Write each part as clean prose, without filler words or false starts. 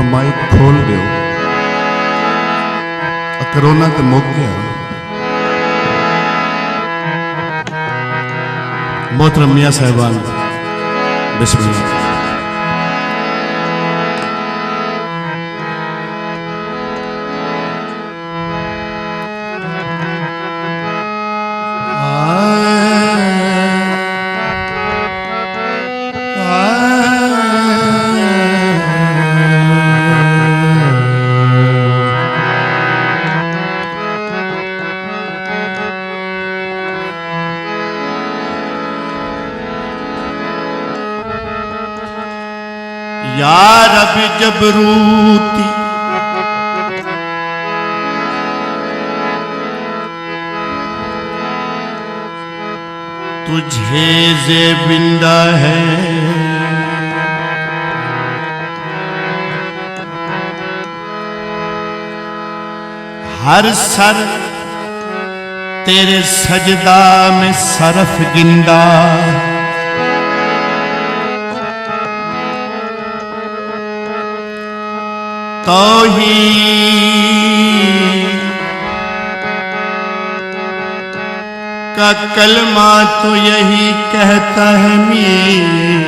हुण माइक खोल दो, करोना तो मुक गया। मोहतरम मियां साहिबान बिस्मिल्लाह। या रब जबरूती तुझे जे बिंदा है, हर सर तेरे सजदा में सरफ गिंदा। तौहीद का कलमा तो यही कहता है मीर,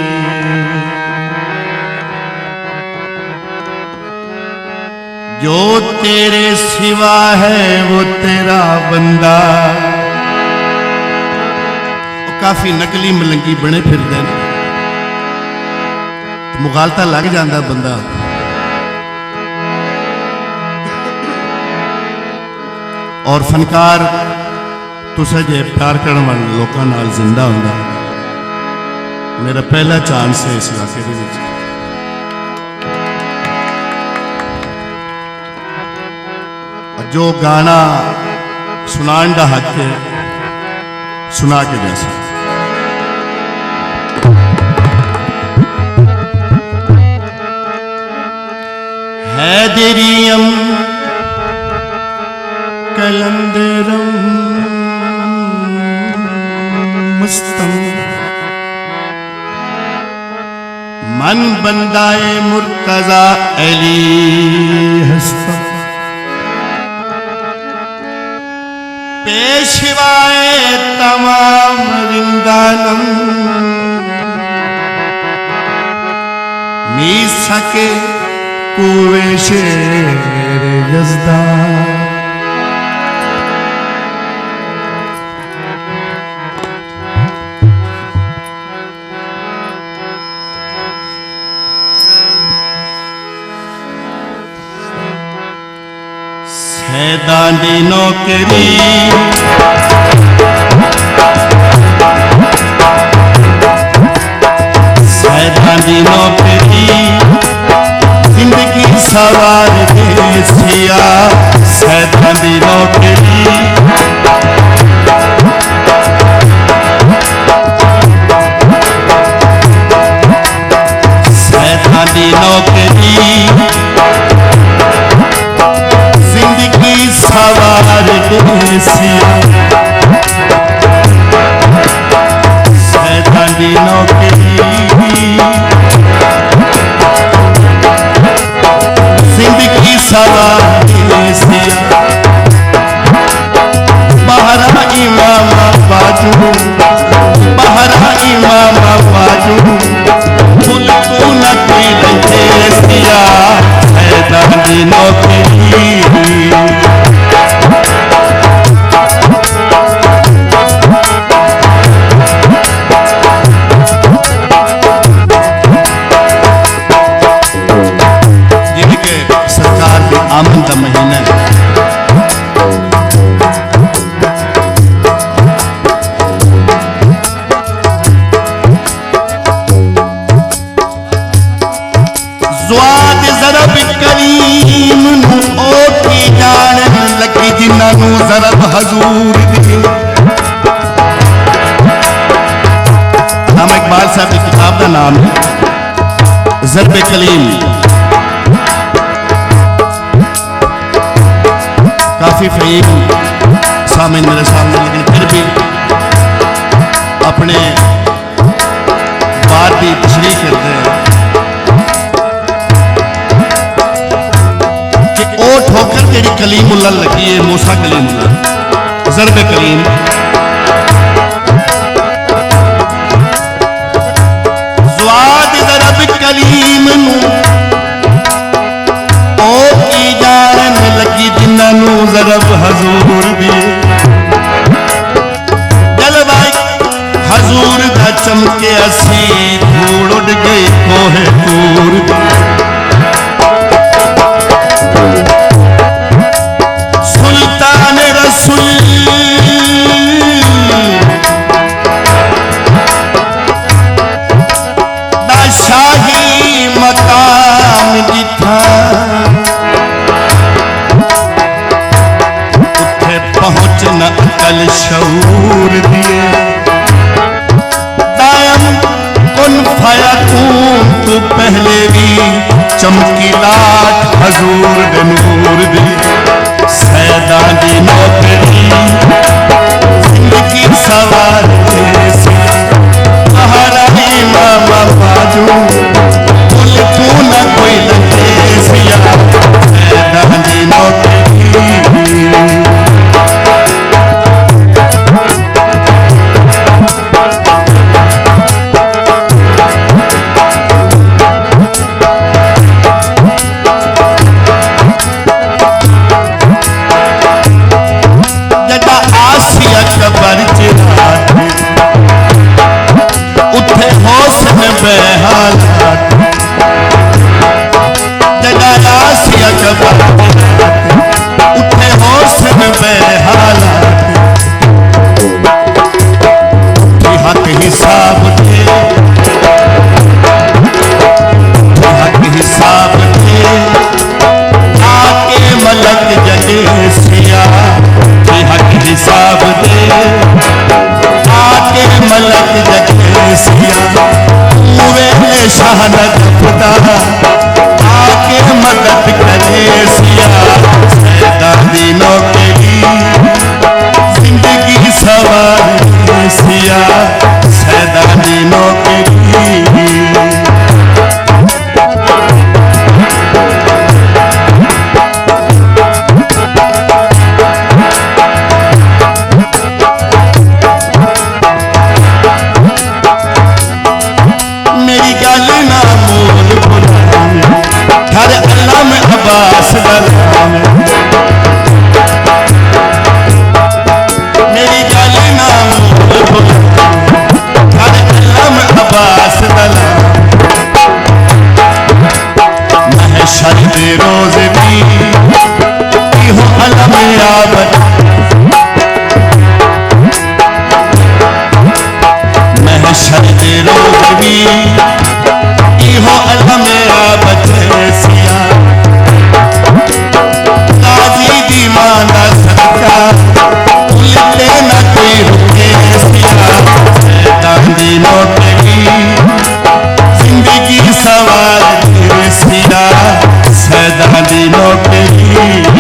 जो तेरे सिवा है वो तेरा बंदा। काफी नकली मलंगी बने फिरदे ने, मुगालता लग जाता बंदा। और फनकार तुसा जे प्यार करने वाले लोगों नाल जिंदा होंदा। मेरा पहला चांस है इस इलाके दे विच। जो गाना सुनाने का हक है सुना के जैसा। हैदरियम कलंदरम मुस्तम मन बंदाए मुर्तजा अली हस्तम, पेशवाए तमाम रिंदानम मी सके कुए शेर यज़दा। सैदानी नौकरी सैदानी नौकरी जिंदगी सवार दे सिया। सैदानी नौकरी सैदानी नौकरी सवार देसिया। सैदानी नौकरी जिंदगी सवार देसिया। बहरा इमाम बाजू बहरा इमाम बाजू फुल तू नकली देसिया। सैदानी नौकरी आमन का महीना है। ज़वाद ज़रब करीम नू ओ की जान लगी जिन्हां नू ज़रब हजूर दी। नामा इकबाल साहब की किताब का नाम है ज़रब कलीम। काफी फहीम सामने मेरे सामने, लेकिन फिर भी अपने बात की तशरीह करते हैं। कलीमुल्लाह लगी है, मूसा कलीमुल्लाह ज़रब कलीम। ज़वाद ज़रब कलीम नू ओ की जान लगी जिन्हों ज़रब हजूर दी। जलवा हजूर दा चमके असी धूड़ उड़ गई कोहे तूर दी। सुल्तान रसूल दा शाही मकाम जिथा उथे पहुंचना अकल शऊर दिए। दायम कुन फयकून तू पहले भी चमकी लाट हजूर दे नूर दी। सैदा दी नौकरी जिंदगी सवार सहारा इमाम बाजू कुल तू न कोई लगे सिया। सैदा दी नौकरी उठे हौसन बेहालात जगाया सिया कबर उठे हौसन बेहालात। हक हिसाब दे हक हिसाब दे आके मलक जगे सिया। हक हिसाब दे आके मलक जगे सिया। पूरे शहानत खुदा आके मदद करे सिया। सैदा दी नौकरी जिंदगी सवार सिया। सैदा दी नौकरी रोज भी हो अलम याबत। महशर दे रोज भी हो अलम याबत सिया। गाजी दी मांदा सदका उलटे न कोई रुके सिया। सैदा दी नौकरी जिंदगी सवार सिया। सैदा दी नौकरी